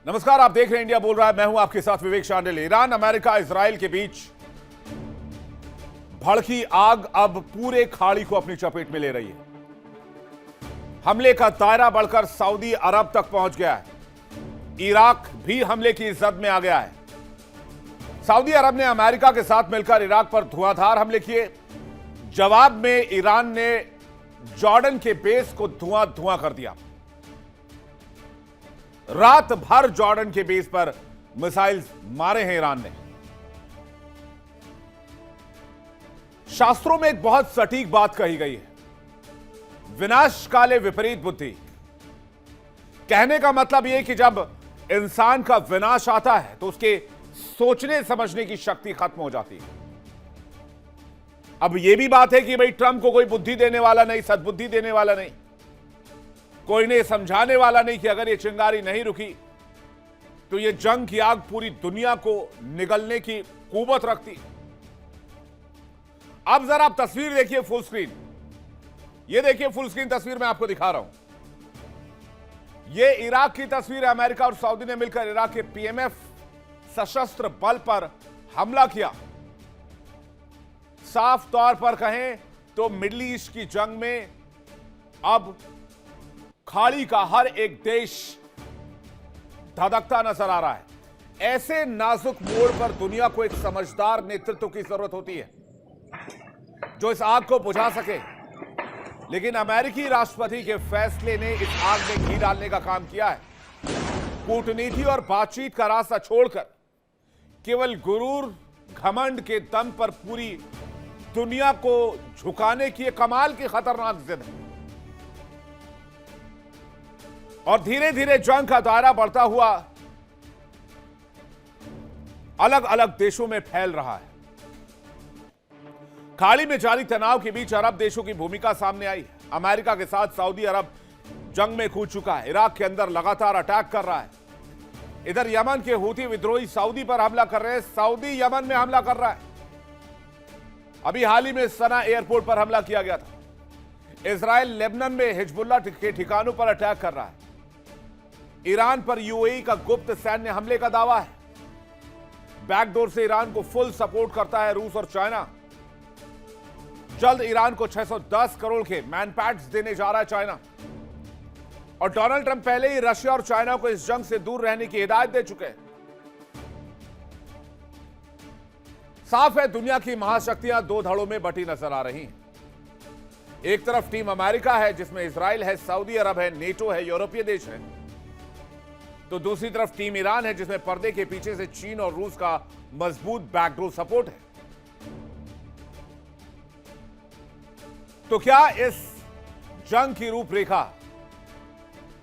नमस्कार, आप देख रहे हैं इंडिया बोल रहा है। मैं हूं आपके साथ विवेक शांडिल। ईरान, अमेरिका, इजराइल के बीच भड़की आग अब पूरे खाड़ी को अपनी चपेट में ले रही है। हमले का दायरा बढ़कर सऊदी अरब तक पहुंच गया है। इराक भी हमले की जद में आ गया है। सऊदी अरब ने अमेरिका के साथ मिलकर इराक पर धुआंधार हमले किए। जवाब में ईरान ने जॉर्डन के बेस को धुआं धुआं कर दिया। रात भर जॉर्डन के बेस पर मिसाइल मारे हैं ईरान ने। शास्त्रों में एक बहुत सटीक बात कही गई है, विनाश काले विपरीत बुद्धि। कहने का मतलब यह कि जब इंसान का विनाश आता है तो उसके सोचने समझने की शक्ति खत्म हो जाती है। अब यह भी बात है कि भाई ट्रंप को कोई बुद्धि देने वाला नहीं, सद्बुद्धि देने वाला नहीं, कोई ने समझाने वाला नहीं कि अगर ये चिंगारी नहीं रुकी तो ये जंग की आग पूरी दुनिया को निगलने की कुव्वत रखती। अब जरा आप तस्वीर देखिए फुल स्क्रीन। ये देखिए फुल स्क्रीन तस्वीर मैं आपको दिखा रहा हूं। ये इराक की तस्वीर है। अमेरिका और सऊदी ने मिलकर इराक के पीएमएफ सशस्त्र बल पर हमला किया। साफ तौर पर कहें तो मिडिल ईस्ट की जंग में अब खाड़ी का हर एक देश धधकता नजर आ रहा है। ऐसे नाजुक मोड़ पर दुनिया को एक समझदार नेतृत्व की जरूरत होती है जो इस आग को बुझा सके। लेकिन अमेरिकी राष्ट्रपति के फैसले ने इस आग में घी डालने का काम किया है। कूटनीति और बातचीत का रास्ता छोड़कर केवल गुरूर घमंड के दम पर पूरी दुनिया को झुकाने की एक कमाल की खतरनाक जिद है। और धीरे धीरे जंग का दायरा बढ़ता हुआ अलग अलग देशों में फैल रहा है। खाड़ी में जारी तनाव के बीच अरब देशों की भूमिका सामने आई। अमेरिका के साथ सऊदी अरब जंग में कूद चुका है। इराक के अंदर लगातार अटैक कर रहा है। इधर यमन के हूती विद्रोही सऊदी पर हमला कर रहे हैं। सऊदी यमन में हमला कर रहा है। अभी हाल ही में सना एयरपोर्ट पर हमला किया गया था। इजराइल लेबनान में हिजबुल्लाह के ठिकानों पर अटैक कर रहा है। ईरान पर यूएई का गुप्त सैन्य हमले का दावा है। बैकडोर से ईरान को फुल सपोर्ट करता है रूस और चाइना। जल्द ईरान को 610 करोड़ के मैनपैड्स देने जा रहा है चाइना। और डोनाल्ड ट्रंप पहले ही रशिया और चाइना को इस जंग से दूर रहने की हिदायत दे चुके हैं। साफ है दुनिया की महाशक्तियां दो धड़ों में बटी नजर आ रही हैं। एक तरफ टीम अमेरिका है जिसमें इजराइल है, सऊदी अरब है, नेटो है, यूरोपीय देश है। तो दूसरी तरफ टीम ईरान है जिसमें पर्दे के पीछे से चीन और रूस का मजबूत बैकडोर सपोर्ट है। तो क्या इस जंग की रूपरेखा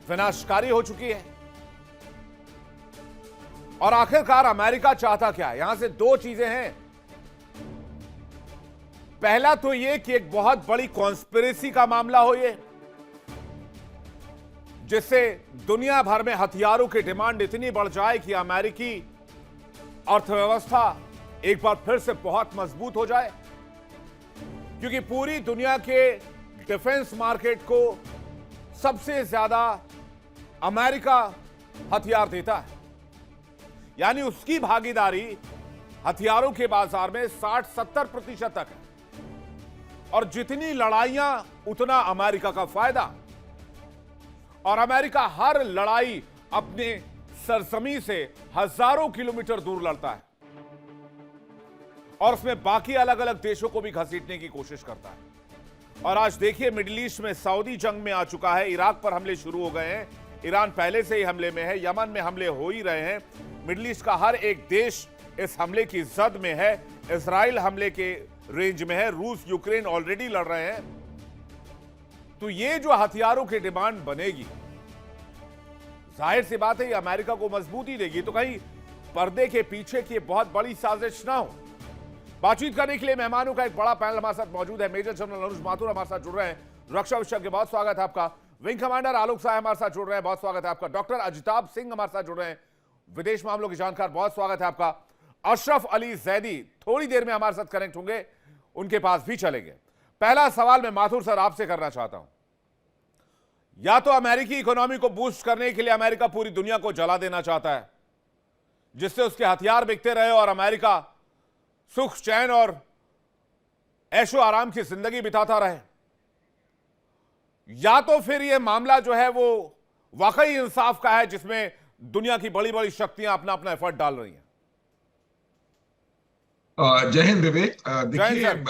विनाशकारी हो चुकी है? और आखिरकार अमेरिका चाहता क्या है? यहां से दो चीजें हैं। पहला तो यह कि एक बहुत बड़ी कॉन्स्पिरेसी का मामला हो, ये जिससे दुनिया भर में हथियारों की डिमांड इतनी बढ़ जाए कि अमेरिकी अर्थव्यवस्था एक बार फिर से बहुत मजबूत हो जाए। क्योंकि पूरी दुनिया के डिफेंस मार्केट को सबसे ज्यादा अमेरिका हथियार देता है। यानी उसकी भागीदारी हथियारों के बाजार में 60-70% तक है। और जितनी लड़ाइयां उतना अमेरिका का फायदा। और अमेरिका हर लड़ाई अपने सरजमी से हजारों किलोमीटर दूर लड़ता है और उसमें बाकी अलग अलग देशों को भी घसीटने की कोशिश करता है। और आज देखिए मिडिल ईस्ट में सऊदी जंग में आ चुका है। इराक पर हमले शुरू हो गए हैं। ईरान पहले से ही हमले में है। यमन में हमले हो ही रहे हैं। मिडिल ईस्ट का हर एक देश इस हमले की जद में है। इजराइल हमले के रेंज में है। रूस यूक्रेन ऑलरेडी लड़ रहे हैं। तो ये जो हथियारों की डिमांड बनेगी, जाहिर सी बात है ये अमेरिका को मजबूती देगी। तो कहीं पर्दे के पीछे की बहुत बड़ी साजिश ना हो। बातचीत करने के लिए मेहमानों का एक बड़ा पैनल हमारे साथ मौजूद है। मेजर जनरल अनुज माथुर हमारे साथ जुड़ रहे हैं, रक्षा विशेषज्ञ, बहुत स्वागत है आपका। विंग कमांडर आलोक साय हमारे साथ जुड़ रहे हैं, बहुत स्वागत है आपका। डॉक्टर अजिताब सिंह हमारे साथ जुड़ रहे हैं, विदेश मामलों के जानकार, बहुत स्वागत है आपका। अशरफ अली जैदी थोड़ी देर में हमारे साथ कनेक्ट होंगे, उनके पास भी चलेंगे। पहला सवाल मैं माथुर सर आपसे करना चाहता हूं। या तो अमेरिकी इकोनॉमी को बूस्ट करने के लिए अमेरिका पूरी दुनिया को जला देना चाहता है, जिससे उसके हथियार बिकते रहे और अमेरिका सुख चैन और ऐशो आराम की जिंदगी बिताता रहे, या तो फिर यह मामला जो है वो वाकई इंसाफ का है, जिसमें दुनिया की बड़ी बड़ी शक्तियां अपना अपना एफर्ट डाल रही हैं। जय हिंद विवेक। जय हिंद देखिए, सर।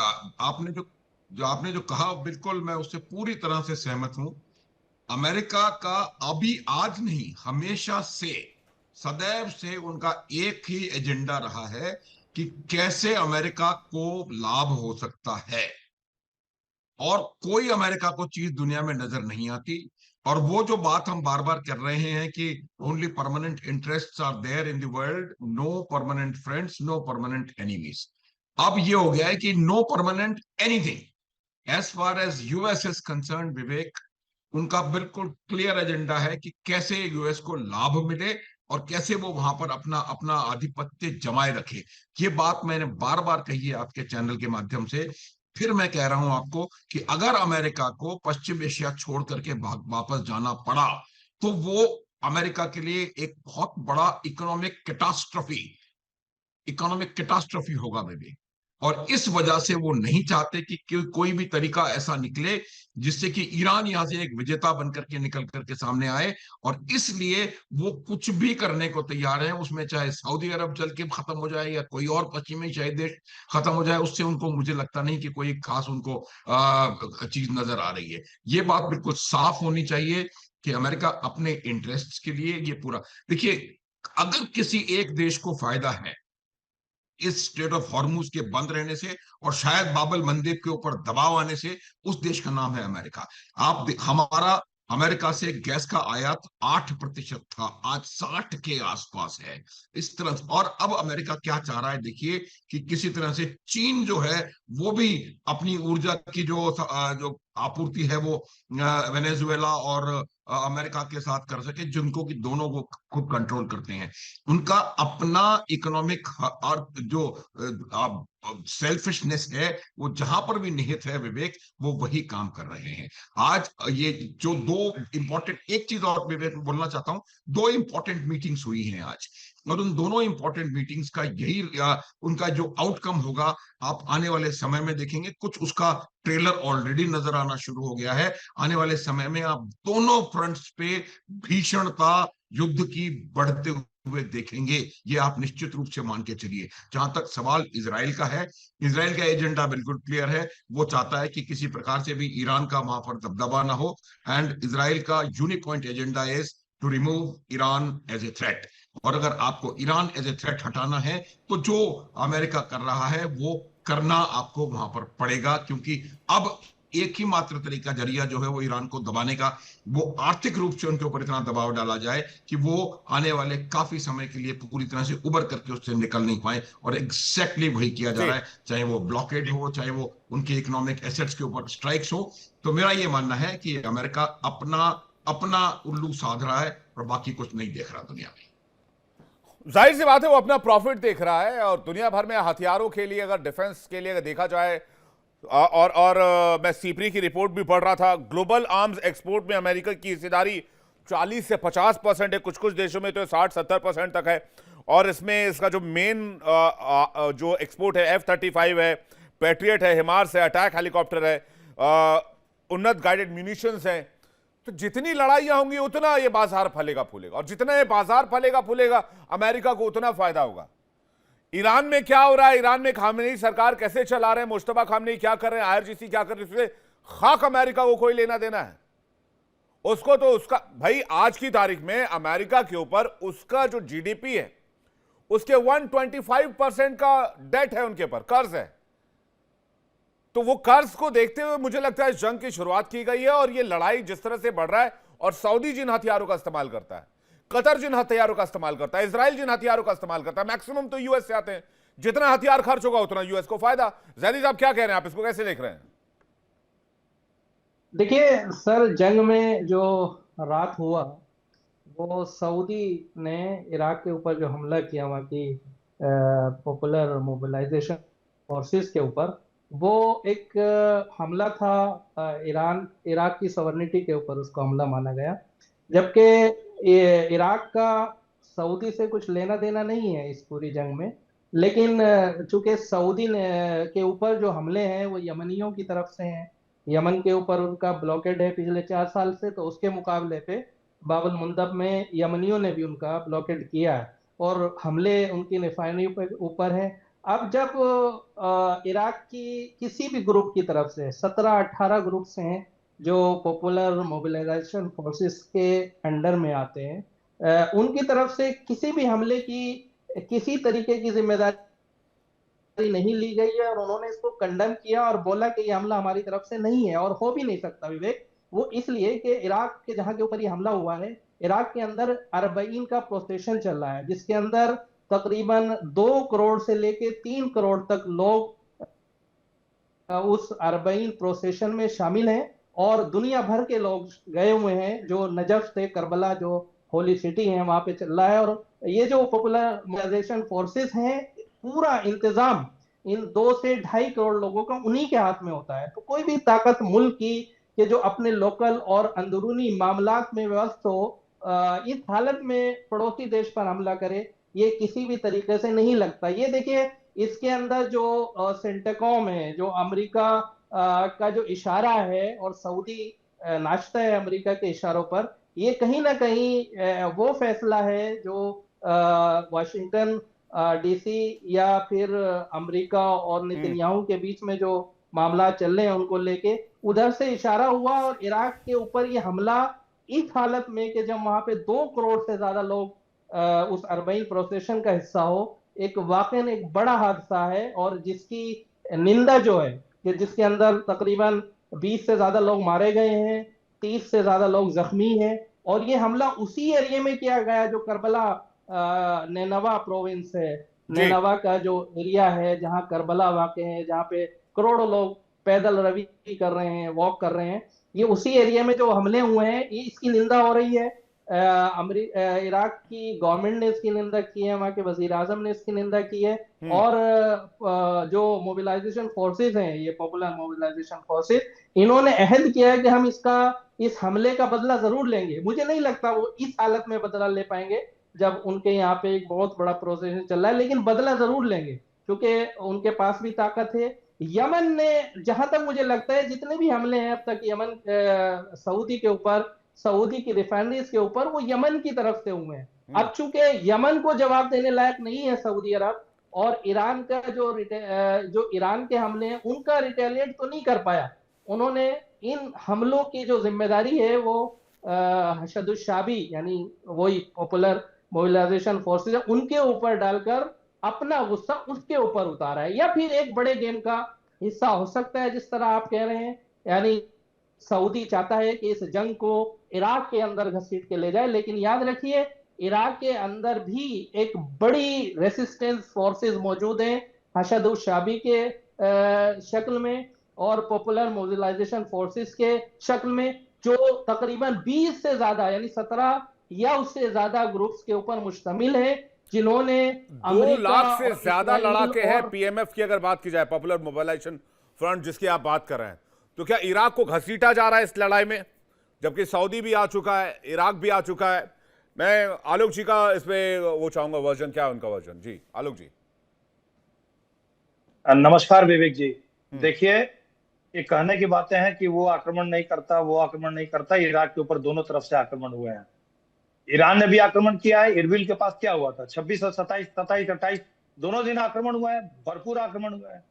आपने जो कहा, बिल्कुल मैं उससे पूरी तरह से सहमत हूं। अमेरिका का अभी आज नहीं, हमेशा से, सदैव से उनका एक ही एजेंडा रहा है कि कैसे अमेरिका को लाभ हो सकता है। और कोई अमेरिका को चीज दुनिया में नजर नहीं आती। और वो जो बात हम बार बार कर रहे हैं कि only permanent interests are there in the world, no permanent friends, no permanent enemies. अब ये हो गया है कि no permanent anything as far as US is concern. Vivek, उनका बिल्कुल क्लियर एजेंडा है कि कैसे यूएस को लाभ मिले और कैसे वो वहां पर अपना अपना आधिपत्य जमाए रखे। ये बात मैंने बार बार कही है आपके चैनल के माध्यम से। फिर मैं कह रहा हूं आपको कि अगर अमेरिका को पश्चिम एशिया छोड़ करके वापस जाना पड़ा, तो वो अमेरिका के लिए एक बहुत बड़ा इकोनॉमिक कैटास्ट्रॉफी होगा बेबी। और इस वजह से वो नहीं चाहते कि कोई भी तरीका ऐसा निकले जिससे कि ईरान यहां से एक विजेता बनकर के निकल करके सामने आए। और इसलिए वो कुछ भी करने को तैयार है, उसमें चाहे सऊदी अरब चल के खत्म हो जाए या कोई और पश्चिमी शायद देश खत्म हो जाए, उससे उनको, मुझे लगता नहीं कि कोई खास उनको चीज नजर आ रही है। ये बात बिल्कुल साफ होनी चाहिए कि अमेरिका अपने इंटरेस्ट के लिए ये पूरा, देखिए, अगर किसी एक देश को फायदा है इस स्टेट ऑफ हॉर्मुज के बंद रहने से और शायद बाबल मंदिर के ऊपर दबाव आने से, उस देश का नाम है अमेरिका। हमारा अमेरिका से गैस का आयात 8% था, आज 60 के आसपास है। इस तरह, और अब अमेरिका क्या चाह रहा है, देखिए, कि किसी तरह से चीन जो है वो भी अपनी ऊर्जा की जो आपूर्ति है वो वेनेजुएला और अमेरिका के साथ कर सके, जिनको कि दोनों को खुद कंट्रोल करते हैं। उनका अपना इकोनॉमिक और जो सेल्फिशनेस है वो जहां पर भी निहित है विवेक, वो वही काम कर रहे हैं। आज ये जो दो इंपॉर्टेंट, एक चीज और विवेक बोलना चाहता हूं, दो इंपॉर्टेंट मीटिंग्स हुई हैं आज, और उन दोनों इंपॉर्टेंट मीटिंग्स का यही उनका जो आउटकम होगा आप आने वाले समय में देखेंगे। कुछ उसका ट्रेलर ऑलरेडी नजर आना शुरू हो गया है। आने वाले समय में आप दोनों फ्रंट्स पे भीषणता युद्ध की बढ़ते हुए देखेंगे, ये आप निश्चित रूप से मान के चलिए। जहां तक सवाल इजराइल का है, इजराइल का एजेंडा बिल्कुल क्लियर है। वो चाहता है कि किसी प्रकार से भी ईरान का वहां पर दबदबा ना हो, एंड इजराइल का unique point agenda is to remove Iran as a threat. और अगर आपको ईरान एज ए थ्रेट हटाना है, तो जो अमेरिका कर रहा है वो करना आपको वहां पर पड़ेगा, क्योंकि अब एक ही मात्र तरीका, जरिया जो है वो ईरान को दबाने का, वो आर्थिक रूप से उनके ऊपर इतना दबाव डाला जाए कि वो आने वाले काफी समय के लिए पूरी तरह से उबर करके उससे निकल नहीं पाए। और एग्जैक्टली वही किया जा जी। रहा है, चाहे वो ब्लॉकेड हो, चाहे वो उनके इकोनॉमिक एसेट्स के ऊपर स्ट्राइक्स हो। तो मेरा ये मानना है कि अमेरिका अपना अपना उल्लू साध रहा है और बाकी कुछ नहीं देख रहा दुनिया में। जाहिर सी बात है वो अपना प्रॉफिट देख रहा है, और दुनिया भर में हथियारों के लिए, अगर डिफेंस के लिए अगर देखा जाए, मैं सीपरी की रिपोर्ट भी पढ़ रहा था, ग्लोबल आर्म्स एक्सपोर्ट में अमेरिका की हिस्सेदारी 40 से 50% है, कुछ कुछ देशों में तो 60-70% तक है। और इसमें इसका जो मेन जो एक्सपोर्ट है, F-35 है, पैट्रियट है, हिमार्स है, अटैक हेलीकॉप्टर है, उन्नत गाइडेड म्यूनिशंस है। तो जितनी लड़ाइयां होंगी उतना ये बाजार फलेगा फूलेगा, और जितना ये बाजार फलेगा फूलेगा अमेरिका को उतना फायदा होगा। ईरान में क्या हो रहा है, ईरान में खामनेई सरकार कैसे चला रहे हैं, मुश्तबा खामनेई क्या कर रहे हैं, IRGC क्या कर रहे हैं, उससे खाक अमेरिका को कोई लेना देना है। उसको तो उसका भाई, आज की तारीख में अमेरिका के ऊपर उसका जो GDP है उसके 125% का डेट है, उनके ऊपर कर्ज है। तो वो कर्ज को देखते हुए मुझे लगता है इस जंग की शुरुआत की गई है, और ये लड़ाई जिस तरह से बढ़ रहा है, और सऊदी जिन हथियारों का इस्तेमाल करता है, कतर जिन हथियारों का इस्तेमाल करता है, इजराइल जिन हथियारों का इस्तेमाल करता है, मैक्सिमम तो यूएस से आते हैं। जितना हथियार खर्च होगा उतना यूएस को फायदा। जैदी साहब क्या कह रहे हैं, आप इसको कैसे देख रहे हैं? देखिए सर, जंग में जो रात हुआ, वो सऊदी ने इराक के ऊपर जो हमला किया, वहाँ की पॉपुलर मोबिलाइजेशन फोर्सेस के ऊपर, वो एक हमला था ईरान इराक की सॉवरेनिटी के ऊपर, उसको हमला माना गया। जबकि ये इराक का सऊदी से कुछ लेना देना नहीं है इस पूरी जंग में। लेकिन चूंकि सऊदी ने के ऊपर जो हमले हैं वो यमनियों की तरफ से हैं, यमन के ऊपर उनका ब्लॉकेड है पिछले 4 साल से, तो उसके मुकाबले पे बाबुल मुंदब में यमनियों ने भी उनका ब्लॉकेड किया है और हमले उनकी रिफाइनरी पर ऊपर है। अब जब इराक की किसी भी ग्रुप की तरफ से 17-18 ग्रुप्स हैं जो पॉपुलर मोबिलाइजेशन फोर्सेस के अंडर में आते हैं, उनकी तरफ से किसी भी हमले की किसी तरीके की जिम्मेदारी नहीं ली गई है और उन्होंने इसको कंडेम किया और बोला कि ये हमला हमारी तरफ से नहीं है और हो भी नहीं सकता विवेक। वो इसलिए कि इराक के जहां के ऊपर ये हमला हुआ है, इराक के अंदर अरबईन का प्रोसेशन चल रहा है जिसके अंदर तकरीबन 2 करोड़ से लेके 3 करोड़ तक लोग उस अरबईन प्रोसेशन में शामिल हैं और दुनिया भर के लोग गए हुए हैं। जो नजफ से करबला जो होली सिटी है वहां पे चल रहा है और ये जो पॉपुलर मोबिलाइजेशन फोर्सेस हैं, पूरा इंतजाम इन 2 से 2.5 करोड़ लोगों का उन्हीं के हाथ में होता है। तो कोई भी ताकत मुल्क की कि जो अपने लोकल और अंदरूनी मामलात में व्यस्त हो, इस हालत में पड़ोसी देश पर हमला करे, ये किसी भी तरीके से नहीं लगता। ये देखिए, इसके अंदर जो सेंटेकॉम है, जो अमेरिका का जो इशारा है और सऊदी नाचता है अमेरिका के इशारों पर, ये कहीं ना कहीं वो फैसला है जो वाशिंगटन डीसी या फिर अमेरिका और नेतन्याहू के बीच में जो मामला चल रहे हैं उनको लेके उधर से इशारा हुआ और इराक के ऊपर ये हमला इस हालत में कि जब वहां पे 2 करोड़ से ज्यादा लोग उस अरबईन प्रोसेशन का हिस्सा हो, एक वाकई एक बड़ा हादसा है और जिसकी निंदा जो है कि जिसके अंदर तकरीबन 20 से ज्यादा लोग मारे गए हैं, 30 से ज्यादा लोग जख्मी हैं और ये हमला उसी एरिया में किया गया जो करबला नैनवा प्रोविंस है। जी। नैनवा का जो एरिया है जहां करबला वाक़ है, जहां पे करोड़ों लोग पैदल रवी कर रहे हैं, वॉक कर रहे हैं, ये उसी एरिया में जो हमले हुए हैं, ये इसकी निंदा हो रही है। इराक की गवर्नमेंट ने इसकी निंदा की है, वहां के वजीर आजम ने इसकी निंदा की है और जो मोबिलाइजेशन फोर्सेस हैं, ये पॉपुलर मोबिलाइजेशन फोर्सेस, इन्होंने अहद किया है कि हम इस हमले का बदला जरूर लेंगे। मुझे नहीं लगता वो इस हालत में बदला ले पाएंगे जब उनके यहाँ पे एक बहुत बड़ा प्रोसेस चल रहा है, लेकिन बदला जरूर लेंगे क्योंकि उनके पास भी ताकत है। यमन ने, जहां तक मुझे लगता है, जितने भी हमले हैं अब तक यमन सऊदी के ऊपर, सऊदी की रिफाइनरीज के ऊपर, वो यमन की तरफ से हुए हैं। अब चूंकि यमन को जवाब देने लायक नहीं है सऊदी अरब और ईरान का जो ईरान के हमले हैं उनका रिटेलिएट तो नहीं कर पाया, उन्होंने इन हमलों की जो जिम्मेदारी है वो हशदुशाबी यानी वही पॉपुलर मोबिलाइजेशन फोर्सेज है उनके ऊपर डालकर अपना गुस्सा उसके ऊपर उतारा है, या फिर एक बड़े गेम का हिस्सा हो सकता है जिस तरह आप कह रहे हैं। यानी सऊदी चाहता है कि इस जंग को इराक के अंदर घसीट के ले जाए, लेकिन याद रखिए इराक के अंदर भी एक बड़ी रेसिस्टेंस फोर्सेस मौजूद हैं, हशद शाबी के शक्ल में और पॉपुलर मोबिलाइजेशन फोर्सेस के शक्ल में, जो तकरीबन 20 से ज्यादा यानी 17 या उससे ज्यादा ग्रुप्स के ऊपर मुश्तमिल है, जिन्होंने 2 लाख अमेरिका से और ज्यादा इसराइल लड़ाके हैं और पीएमएफ की, अगर बात की जाए पॉपुलर मोबिलाइजेशन फ्रंट जिसकी आप बात कर रहे हैं। तो क्या इराक को घसीटा जा रहा है इस लड़ाई में, जबकि सऊदी भी आ चुका है, इराक भी आ चुका है? मैं आलोक जी का इस पे वो चाहूंगा वर्जन, क्या है उनका वर्जन? जी आलोक जी। नमस्कार विवेक जी। देखिए, ये कहने की बातें हैं कि वो आक्रमण नहीं करता, वो आक्रमण नहीं करता। इराक के ऊपर दोनों तरफ से आक्रमण हुए हैं। ईरान ने भी आक्रमण किया है। इरबिल के पास क्या हुआ था? 26 और 27, 27, 28 दोनों दिन आक्रमण हुआ है, भरपूर आक्रमण हुआ है।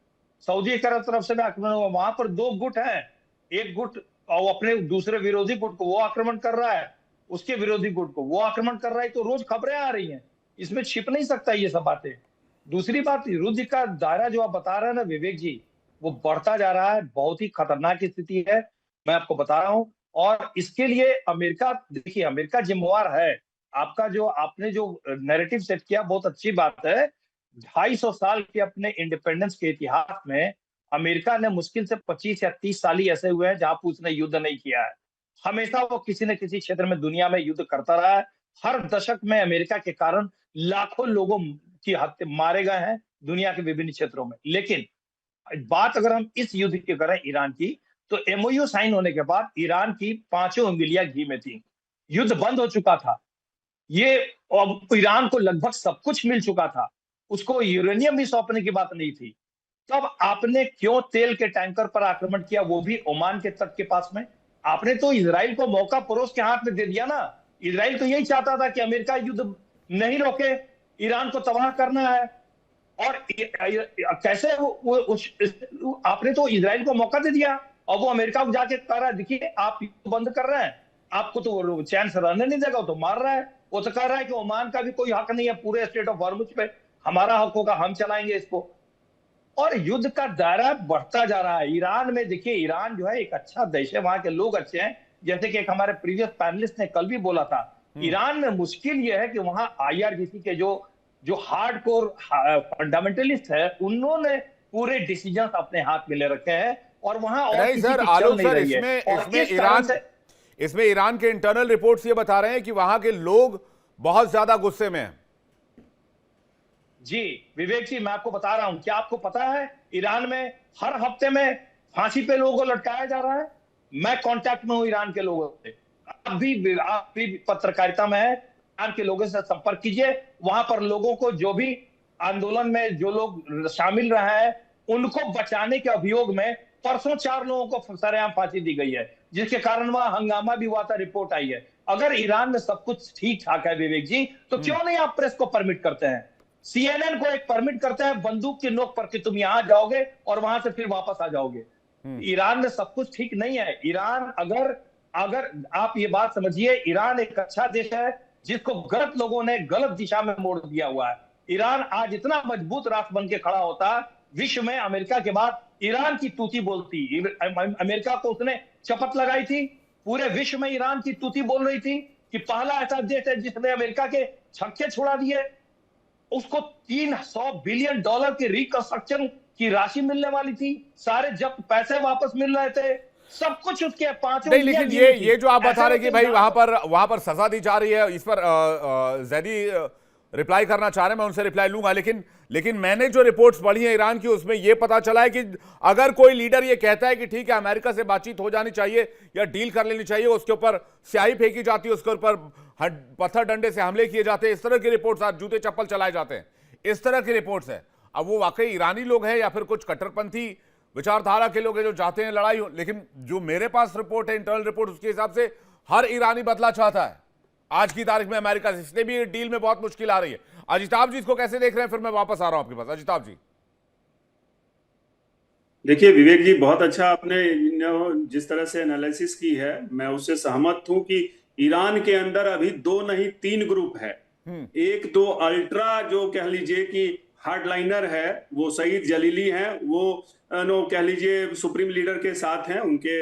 सऊदी की तरफ से भी आक्रमण हुआ। वहां पर 2 गुट हैं। एक गुट और अपने दूसरे विरोधी गुट को वो आक्रमण कर रहा है, उसके विरोधी गुट को वो आक्रमण कर रहा है। तो रोज खबरें आ रही हैं, इसमें छिप नहीं सकता ये सब बातें। दूसरी बात, युद्ध का दायरा जो आप बता रहे हैं ना विवेक जी, वो बढ़ता जा रहा है। बहुत ही खतरनाक स्थिति है, मैं आपको बता रहा हूं। और इसके लिए अमेरिका, देखिए अमेरिका जिम्मेवार है। आपका जो आपने जो नैरेटिव सेट किया, बहुत अच्छी बात है। 250 साल के अपने इंडिपेंडेंस के इतिहास में अमेरिका ने मुश्किल से 25 या 30 साल ही ऐसे हुए हैं जहां पर उसने युद्ध नहीं किया है। हमेशा वो किसी न किसी क्षेत्र में दुनिया में युद्ध करता रहा है। हर दशक में अमेरिका के कारण लाखों लोगों की हत्या मारे गए हैं दुनिया के विभिन्न क्षेत्रों में। लेकिन बात अगर हम इस युद्ध की करें ईरान की, तो एमओयू साइन होने के बाद ईरान की 5 उंगलियां घी में थी, युद्ध बंद हो चुका था, ये अब ईरान को लगभग सब कुछ मिल चुका था, उसको यूरेनियम भी सौंपने की बात नहीं थी। तब आपने क्यों तेल के टैंकर पर आक्रमण किया, वो भी ओमान के तट के पास में? आपने तो इजराइल को मौका पड़ोस के हाथ में दे दिया ना। इजराइल तो यही चाहता था कि अमेरिका युद्ध नहीं रोके, ईरान को तबाह करना है। और कैसे आपने तो इजराइल को मौका दे दिया और वो अमेरिका को जाके कह रहा है, देखिए आप बंद कर रहे हैं, आपको तो वो चैन से रहने नहीं देगा, वो तो मार रहा है। वो तो कह रहा है कि ओमान का भी कोई हक नहीं है पूरे स्टेट ऑफ हॉर्मुज पे, हमारा हक होगा, हम चलाएंगे इसको। और युद्ध का दायरा बढ़ता जा रहा है। ईरान में देखिए, ईरान जो है एक अच्छा देश है, वहां के लोग अच्छे हैं, जैसे कि एक हमारे प्रीवियस पैनलिस्ट ने कल भी बोला था। ईरान में मुश्किल यह है कि वहां आईआरजीसी के जो हार्डकोर फंडामेंटलिस्ट है, उन्होंने पूरे डिसीजन अपने हाथ में ले रखे हैं और वहां और नहीं किसी सर, की चल आलोक नहीं सर, रही है। इसमें ईरान के इंटरनल रिपोर्ट्स ये बता रहे हैं कि वहां के लोग बहुत ज्यादा गुस्से में हैं। जी विवेक जी, मैं आपको बता रहा हूं, क्या आपको पता है ईरान में हर हफ्ते में फांसी पे लोगों को लटकाया जा रहा है? मैं कांटेक्ट में हूं ईरान के लोगों से, आप भी पत्रकारिता में है, ईरान के लोगों से संपर्क कीजिए। वहां पर लोगों को, जो भी आंदोलन में जो लोग शामिल रहे हैं, उनको बचाने के अभियोग में परसों 4 लोगों को सरेआम फांसी दी गई है, जिसके कारण वहां हंगामा भी हुआ था, रिपोर्ट आई है। अगर ईरान में सब कुछ ठीक ठाक है विवेक जी, तो क्यों नहीं आप प्रेस को परमिट करते हैं? CNN को एक परमिट करते हैं बंदूक की नोक पर कि तुम यहां जाओगे और वहां से फिर वापस आ जाओगे। ईरान में सब कुछ ठीक नहीं है। ईरान, अगर आप ये बात समझिए, ईरान एक अच्छा देश है जिसको गलत लोगों ने गलत दिशा में मोड़ दिया हुआ है। ईरान आज इतना मजबूत राष्ट्र बन के खड़ा होता, विश्व में अमेरिका के बाद ईरान की तूती बोलती। अमेरिका को उसने शपथ लगाई थी, पूरे विश्व में ईरान की तूती बोल रही थी कि पहला ऐसा देश है जिसने अमेरिका के छक्के छुड़ा दिए। उसको $300 बिलियन की रिकंस्ट्रक्शन की राशि मिलने वाली थी, सारे जब्त पैसे वापस मिल रहे थे, सब कुछ उसके 5 नहीं, लेकिन ये जो आप बता रहे हैं कि भाई वहां पर सजा दी जा रही है, इस पर जैदी रिप्लाई करना चाह रहे हैं, मैं उनसे रिप्लाई लूंगा। लेकिन मैंने जो रिपोर्ट्स पढ़ी है ईरान की, उसमें यह पता चला है कि अगर कोई लीडर ये कहता है कि ठीक है अमेरिका से बातचीत हो जानी चाहिए या डील कर लेनी चाहिए, उसके ऊपर स्याही फेंकी जाती है, उसके ऊपर पत्थर डंडे से हमले किए जाते हैं, इस तरह की रिपोर्ट्स, जूते चप्पल चलाए जाते हैं, इस तरह की रिपोर्ट्स है। अब वो वाकई ईरानी लोग हैं या फिर कुछ कट्टरपंथी विचारधारा के लोग हैं जो चाहते हैं लड़ाई हो, लेकिन जो मेरे पास रिपोर्ट है, इंटरनल रिपोर्ट, उसके हिसाब से हर ईरानी बदला चाहता है आज की तारीख में अमेरिका से। इसलिए भी डील में बहुत मुश्किल आ रही है। अजिताभ जी इसको कैसे देख रहे हैं? फिर मैं वापस आ रहा हूं आपके पास। अजिताभ जी देखिए विवेक जी, बहुत अच्छा आपने जिस तरह से एनालिसिस की है, मैं उससे सहमत हूं कि ईरान के अंदर अभी 2 नहीं 3 ग्रुप है। एक तो अल्ट्रा जो कह लीजिए कि हार्डलाइनर है, वो सईद जलीली हैं, वो कह लीजिए सुप्रीम लीडर के साथ हैं, उनके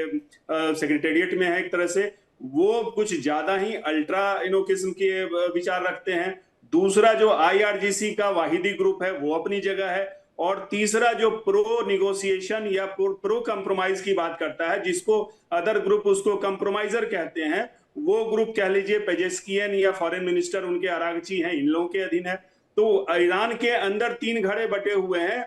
सेक्रेटेरिएट में है एक तरह से, वो कुछ ज्यादा ही अल्ट्रा किस्म के विचार रखते हैं। दूसरा जो IRGC का वाहिदी ग्रुप है, वो अपनी जगह है। और तीसरा जो प्रो निगोशिएशन या प्रो कंप्रोमाइज की बात करता है, जिसको अदर ग्रुप उसको कंप्रोमाइजर कहते हैं, वो ग्रुप कह लीजिए पेजेस्कियन या फॉरेन मिनिस्टर उनके आरागची हैं, इन लोगों के अधीन है। तो ईरान के अंदर 3 घड़े बटे हुए हैं।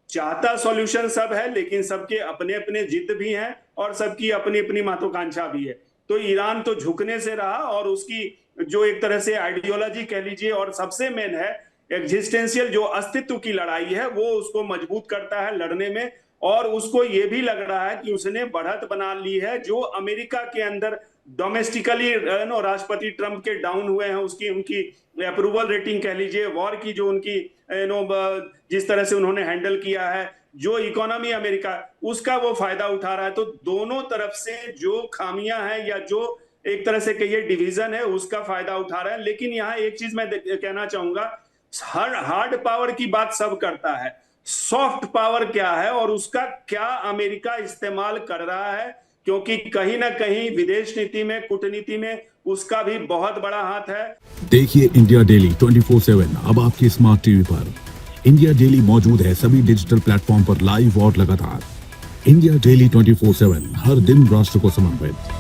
चाहता सॉल्यूशन सब है, लेकिन सबके अपने अपने जिद भी हैं और सबकी अपनी अपनी महत्वाकांक्षा भी है। तो ईरान तो झुकने से रहा, और उसकी जो एक तरह से आइडियोलॉजी कह लीजिए, और सबसे मेन है एग्जिस्टेंशियल जो अस्तित्व की लड़ाई है, वो उसको मजबूत करता है लड़ने में। और उसको ये भी लग रहा है कि उसने बढ़त बना ली है, जो अमेरिका के अंदर डोमेस्टिकली राष्ट्रपति ट्रंप के डाउन हुए हैं, उनकी अप्रूवल रेटिंग कह लीजिए, वॉर की जो उनकी जिस तरह से उन्होंने हैंडल किया है, जो इकोनॉमी अमेरिका, उसका वो फायदा उठा रहा है। तो दोनों तरफ से जो खामियां हैं या जो एक तरह से कहिए डिवीजन है, उसका फायदा उठा रहा है। लेकिन यहाँ एक चीज मैं कहना चाहूंगा, हार्ड पावर की बात सब करता है, सॉफ्ट पावर क्या है और उसका क्या अमेरिका इस्तेमाल कर रहा है, क्योंकि कहीं ना कहीं विदेश नीति में, कूटनीति में उसका भी बहुत बड़ा हाथ है। देखिए इंडिया डेली 24/7 अब आपके स्मार्ट टीवी पर। इंडिया डेली मौजूद है सभी डिजिटल प्लेटफॉर्म पर लाइव और लगातार। इंडिया डेली 24/7 हर दिन राष्ट्र को समर्पित।